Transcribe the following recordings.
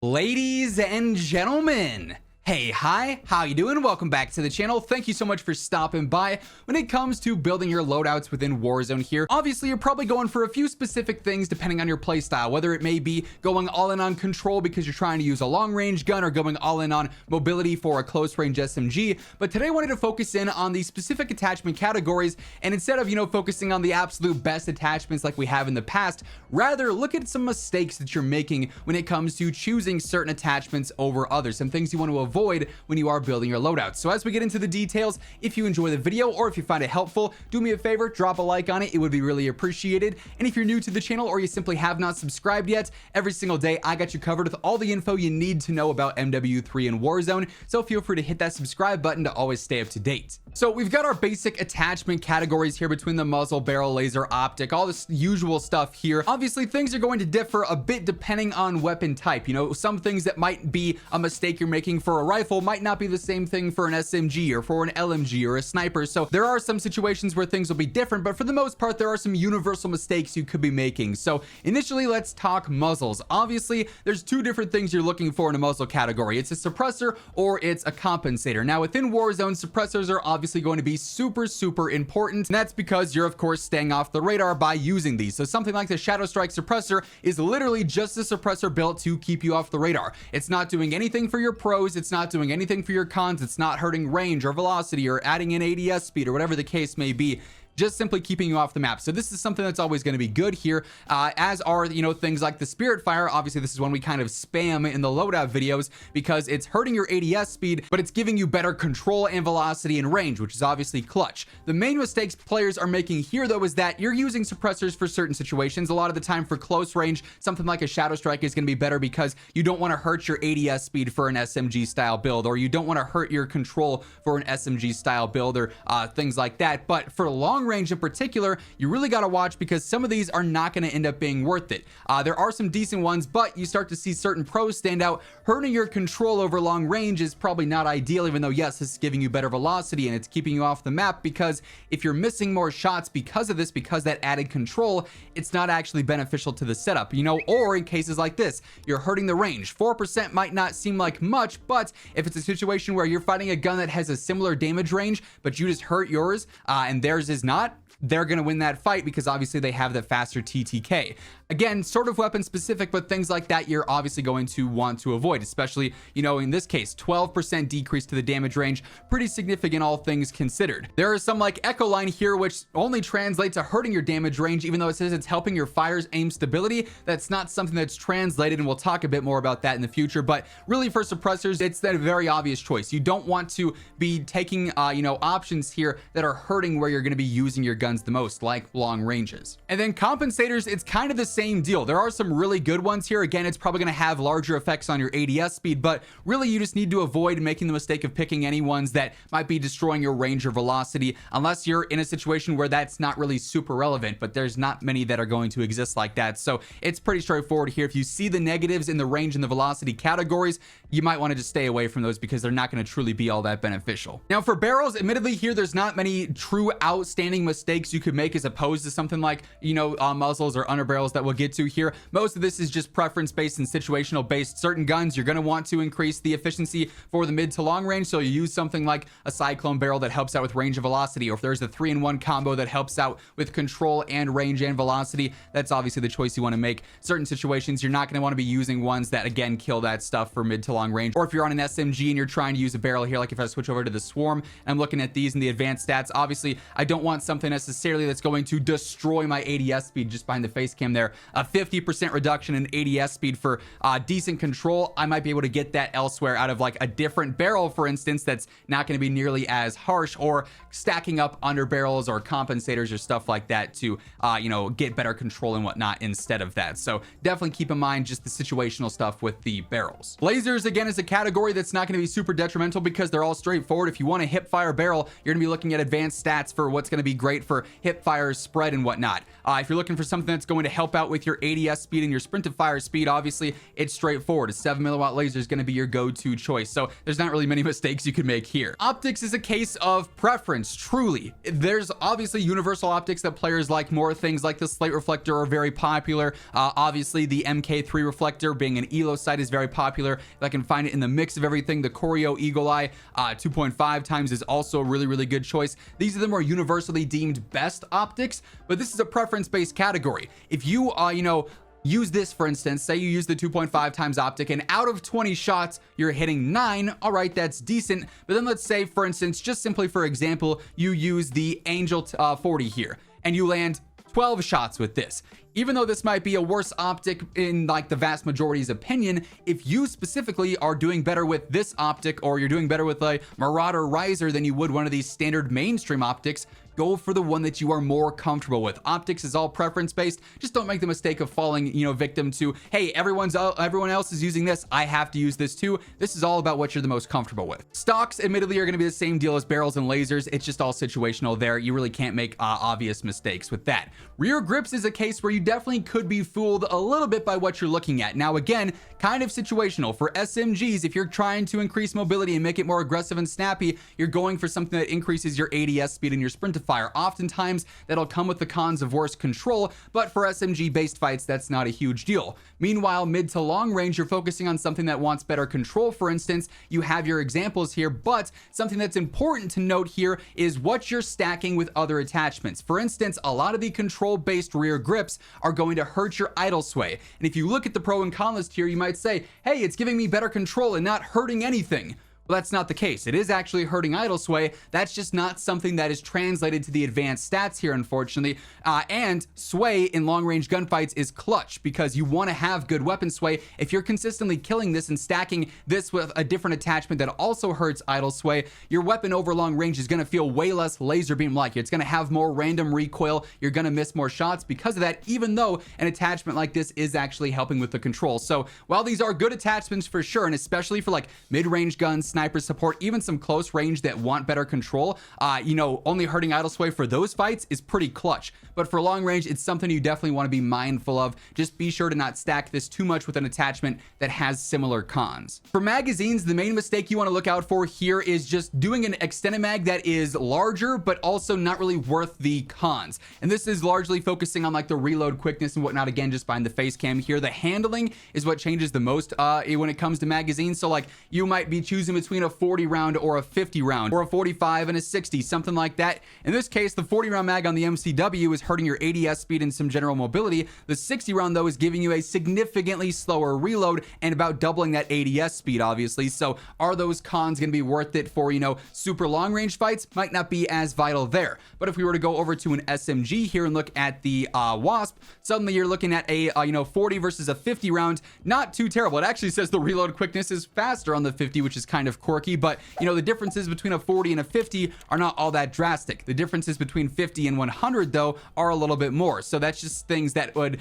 Ladies and gentlemen, hey, hi, how you doing? Welcome back to the channel. Thank you so much for stopping by. When it comes to building your loadouts within Warzone here, obviously you're probably going for a few specific things depending on your playstyle, whether it may be going all in on control because you're trying to use a long range gun or going all in on mobility for a close range SMG. But today I wanted to focus in on the specific attachment categories, and instead of, focusing on the absolute best attachments like we have in the past, rather look at some mistakes that you're making when it comes to choosing certain attachments over others, some things you want to avoid when you are building your loadouts. So as we get into the details, if you enjoy the video or if you find it helpful, do me a favor, drop a like on it. It would be really appreciated. And if you're new to the channel or you simply have not subscribed yet, every single day I got you covered with all the info you need to know about MW3 and Warzone. So feel free to hit that subscribe button to always stay up to date. So we've got our basic attachment categories here between the muzzle, barrel, laser, optic, all this usual stuff here. Obviously things are going to differ a bit depending on weapon type. Some things that might be a mistake you're making for a rifle might not be the same thing for an SMG or for an LMG or a sniper. So there are some situations where things will be different, but for the most part, there are some universal mistakes you could be making. So initially, let's talk muzzles. Obviously, there's two different things you're looking for in a muzzle category. It's a suppressor or it's a compensator. Now within Warzone, suppressors are obviously going to be super important. And that's because you're of course staying off the radar by using these. So something like the Shadow Strike suppressor is literally just a suppressor built to keep you off the radar. It's not doing anything for your pros. It's not doing anything for your cons. It's not hurting range or velocity or adding in ADS speed or whatever the case may be. Just simply keeping you off the map. So this is something that's always going to be good here, as are things like the Spirit Fire. Obviously this is one we kind of spam in the loadout videos because it's hurting your ADS speed, but it's giving you better control and velocity and range, which is obviously clutch. The main mistakes players are making here though is that you're using suppressors for certain situations. A lot of the time for close range, something like a Shadow Strike is going to be better because you don't want to hurt your ADS speed for an SMG style build, or you don't want to hurt your control for an SMG style build, or things like that. But for long range in particular, you really got to watch because some of these are not going to end up being worth it. There are some decent ones, but you start to see certain pros stand out. Hurting your control over long range is probably not ideal, even though yes, this is giving you better velocity and it's keeping you off the map, because if you're missing more shots because of this, because that added control, it's not actually beneficial to the setup, or in cases like this, you're hurting the range. 4% might not seem like much, but if it's a situation where you're fighting a gun that has a similar damage range, but you just hurt yours and theirs is not, they're going to win that fight because obviously they have the faster TTK. Again, sort of weapon specific, but things like that you're obviously going to want to avoid, especially, in this case, 12% decrease to the damage range, pretty significant all things considered. There is some like Echo Line here, which only translates to hurting your damage range, even though it says it's helping your fire's aim stability. That's not something that's translated, and we'll talk a bit more about that in the future. But really for suppressors, it's a very obvious choice. You don't want to be taking, options here that are hurting where you're going to be using your guns the most, like long ranges. And then compensators, it's kind of the same deal. There are some really good ones here. Again, it's probably going to have larger effects on your ADS speed, but really you just need to avoid making the mistake of picking any ones that might be destroying your range or velocity, unless you're in a situation where that's not really super relevant, but there's not many that are going to exist like that. So it's pretty straightforward here. If you see the negatives in the range and the velocity categories, you might want to just stay away from those because they're not going to truly be all that beneficial. Now for barrels, admittedly here, there's not many true outstanding mistakes you could make as opposed to something like, muzzles or underbarrels that we'll get to here. Most of this is just preference based and situational based. Certain guns, you're going to want to increase the efficiency for the mid to long range. So you use something like a cyclone barrel that helps out with range and velocity, or if there's a 3-in-1 combo that helps out with control and range and velocity, that's obviously the choice you want to make. Certain situations, you're not going to want to be using ones that again kill that stuff for mid to long range. Or if you're on an SMG and you're trying to use a barrel here, like if I switch over to the Swarm and I'm looking at these in the advanced stats, obviously I don't want something necessarily that's going to destroy my ADS speed just behind the face cam there. A 50% reduction in ADS speed for decent control, I might be able to get that elsewhere out of like a different barrel, for instance, that's not going to be nearly as harsh, or stacking up under barrels or compensators or stuff like that to get better control and whatnot instead of that. So definitely keep in mind just the situational stuff with the barrels. Lasers again is a category that's not going to be super detrimental because they're all straightforward. If you want to hip fire barrel, you're going to be looking at advanced stats for what's going to be great for for hip fire spread and whatnot. If you're looking for something that's going to help out with your ADS speed and your sprint to fire speed, obviously it's straightforward. A 7 milliwatt laser is going to be your go-to choice. So there's not really many mistakes you could make here. Optics is a case of preference, truly. There's obviously universal optics that players like more. Things like the slate reflector are very popular. Obviously the MK3 reflector being an elo sight is very popular. If I can find it in the mix of everything, the Choreo Eagle Eye 2.5 times is also a really good choice. These are the more universally deemed best optics, but this is a preference-based category. If you use this, for instance, say you use the 2.5 times optic and out of 20 shots you're hitting 9, all right, that's decent. But then let's say, for instance, just simply for example, you use the Angel 40 here and you land 12 shots with this. Even though this might be a worse optic in like the vast majority's opinion, if you specifically are doing better with this optic, or you're doing better with a Marauder Riser than you would one of these standard mainstream optics, go for the one that you are more comfortable with. Optics is all preference based. Just don't make the mistake of falling, victim to, hey, everyone else is using this, I have to use this too. This is all about what you're the most comfortable with. Stocks admittedly are going to be the same deal as barrels and lasers. It's just all situational there. You really can't make obvious mistakes with that. Rear grips is a case where you definitely could be fooled a little bit by what you're looking at. Now again, kind of situational. For SMGs, if you're trying to increase mobility and make it more aggressive and snappy, you're going for something that increases your ADS speed and your sprint to fire. Oftentimes that'll come with the cons of worse control, but for SMG based fights that's not a huge deal. Meanwhile, mid to long range, you're focusing on something that wants better control. For instance, you have your examples here, but something that's important to note here is what you're stacking with other attachments. For instance, a lot of the control based rear grips are going to hurt your idle sway, and if you look at the pro and con list here, you might say, hey, it's giving me better control and not hurting anything. Well, that's not the case. It is actually hurting idle sway. That's just not something that is translated to the advanced stats here, unfortunately. And sway in long-range gunfights is clutch because you want to have good weapon sway. If you're consistently killing this and stacking this with a different attachment that also hurts idle sway, your weapon over long range is going to feel way less laser beam-like. It's going to have more random recoil. You're going to miss more shots because of that, even though an attachment like this is actually helping with the control. So while these are good attachments for sure, and especially for like mid-range guns, sniper support, even some close range that want better control, only hurting idle sway for those fights is pretty clutch. But for long range, it's something you definitely want to be mindful of. Just be sure to not stack this too much with an attachment that has similar cons. For magazines, the main mistake you want to look out for here is just doing an extended mag that is larger, but also not really worth the cons. And this is largely focusing on like the reload quickness and whatnot, again, just behind the face cam here. The handling is what changes the most when it comes to magazines. So like you might be choosing between a 40 round or a 50 round or a 45 and a 60, something like that. In this case, the 40 round mag on the MCW is hurting your ADS speed and some general mobility. The 60 round though is giving you a significantly slower reload and about doubling that ADS speed, obviously. So are those cons going to be worth it for, super long range fights? Might not be as vital there. But if we were to go over to an SMG here and look at the Wasp, suddenly you're looking at a 40 versus a 50 round. Not too terrible. It actually says the reload quickness is faster on the 50, which is kind of quirky, but the differences between a 40 and a 50 are not all that drastic. The differences between 50 and 100 though are a little bit more. So that's just things that would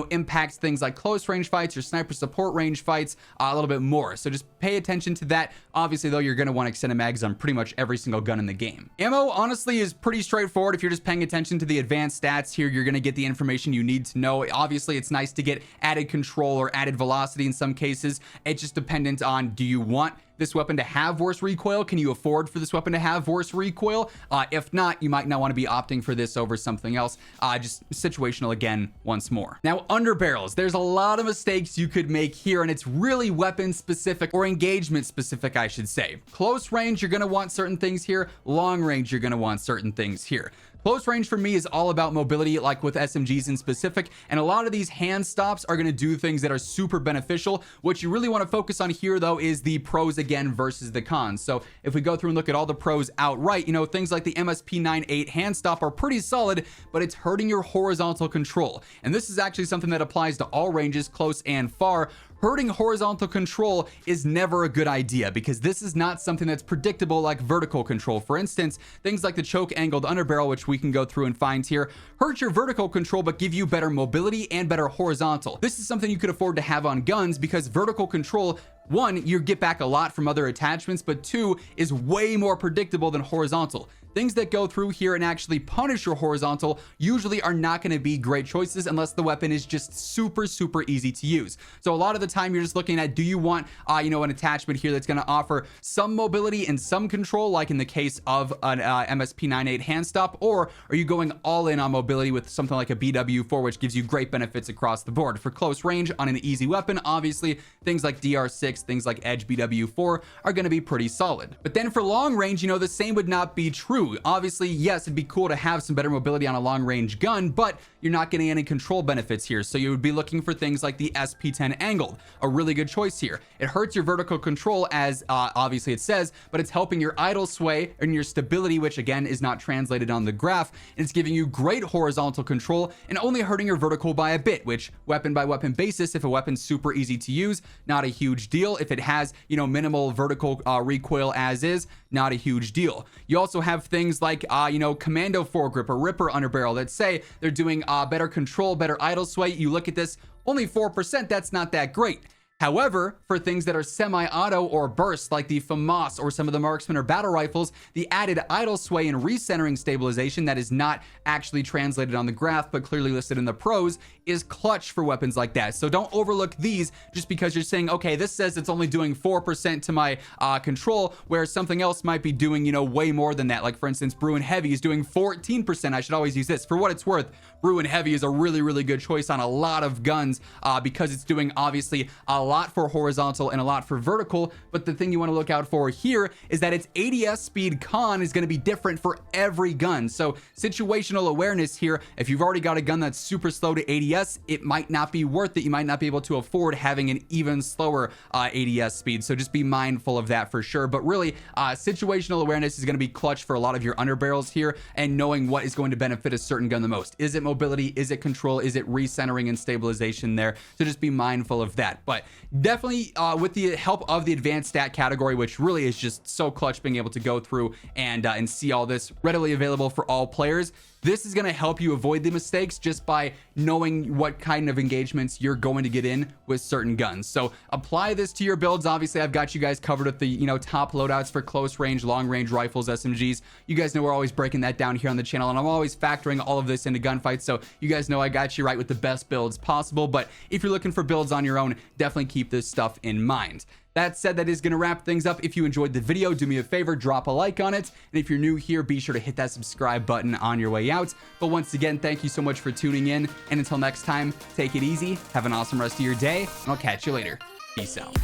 impact things like close range fights or sniper support range fights a little bit more. So just pay attention to that. Obviously though, you're going to want extended mags on pretty much every single gun in the game. Ammo honestly is pretty straightforward. If you're just paying attention to the advanced stats here, you're going to get the information you need to know. Obviously it's nice to get added control or added velocity in some cases. It's just dependent on, do you want this weapon to have worse recoil? Can you afford for this weapon to have worse recoil? If not, you might not want to be opting for this over something else. Just situational again, once more. Now, underbarrels, there's a lot of mistakes you could make here, and it's really weapon specific or engagement specific, I should say. Close range, you're going to want certain things here. Long range, you're going to want certain things here. Close range for me is all about mobility, like with SMGs in specific, and a lot of these hand stops are going to do things that are super beneficial. What you really want to focus on here though is the pros again versus the cons. So if we go through and look at all the pros outright, things like the MSP98 hand stop are pretty solid, but it's hurting your horizontal control. And this is actually something that applies to all ranges, close and far. Hurting horizontal control is never a good idea because this is not something that's predictable like vertical control. For instance, things like the choke angled underbarrel, which we can go through and find here, hurt your vertical control but give you better mobility and better horizontal. This is something you could afford to have on guns because vertical control, one, you get back a lot from other attachments, but two, is way more predictable than horizontal. things that go through here and actually punish your horizontal usually are not going to be great choices unless the weapon is just super easy to use. So a lot of the time you're just looking at, do you want you know, an attachment here that's going to offer some mobility and some control, like in the case of an MSP98 hand stop, or are you going all in on mobility with something like a BW4, which gives you great benefits across the board? For close range on an easy weapon, obviously things like DR6, things like Edge BW4 are going to be pretty solid. But then for long range, you know, the same would not be true. Obviously, yes, it'd be cool to have some better mobility on a long range gun, but you're not getting any control benefits here. So you would be looking for things like the SP10 angled, a really good choice here. It hurts your vertical control, as obviously it says, but it's helping your idle sway and your stability, which again is not translated on the graph, and it's giving you great horizontal control and only hurting your vertical by a bit, which weapon by weapon basis, if a weapon's super easy to use, not a huge deal. If it has, you know, minimal vertical recoil as is, not a huge deal. You also have things like you know, commando foregrip or ripper underbarrel that say they're doing better control, better idle sway. You look at this, only 4%, that's not that great. However, for things that are semi-auto or burst, like the FAMAS or some of the marksman or battle rifles, the added idle sway and recentering stabilization that is not actually translated on the graph but clearly listed in the pros is clutch for weapons like that. So don't overlook these just because you're saying, okay, this says it's only doing 4% to my control, whereas something else might be doing, you know, way more than that. Like for instance, Bruin Heavy is doing 14%. I should always use this. For what it's worth, Bruin Heavy is a really good choice on a lot of guns because it's doing obviously a lot for horizontal and a lot for vertical. But the thing you want to look out for here is that its ADS speed con is going to be different for every gun. So situational awareness here, if you've already got a gun that's super slow to ADS, it might not be worth it. You might not be able to afford having an even slower ADS speed. So just be mindful of that for sure. But really, situational awareness is going to be clutch for a lot of your underbarrels here, and knowing what is going to benefit a certain gun the most. Is it mobility? Is it control? Is it recentering and stabilization there? So just be mindful of that. But definitely with the help of the advanced stat category, which really is just so clutch being able to go through and see all this readily available for all players, this is going to help you avoid the mistakes just by knowing what kind of engagements you're going to get in with certain guns. So apply this to your builds. Obviously, I've got you guys covered with the, you know, top loadouts for close range, long range rifles, SMGs. You guys know we're always breaking that down here on the channel, and I'm always factoring all of this into gunfights. So you guys know I got you right with the best builds possible. But if you're looking for builds on your own, definitely keep this stuff in mind. That said, that is going to wrap things up. If you enjoyed the video, do me a favor, drop a like on it. And if you're new here, be sure to hit that subscribe button on your way out. But once again, thank you so much for tuning in. And until next time, take it easy, have an awesome rest of your day, and I'll catch you later. Peace out.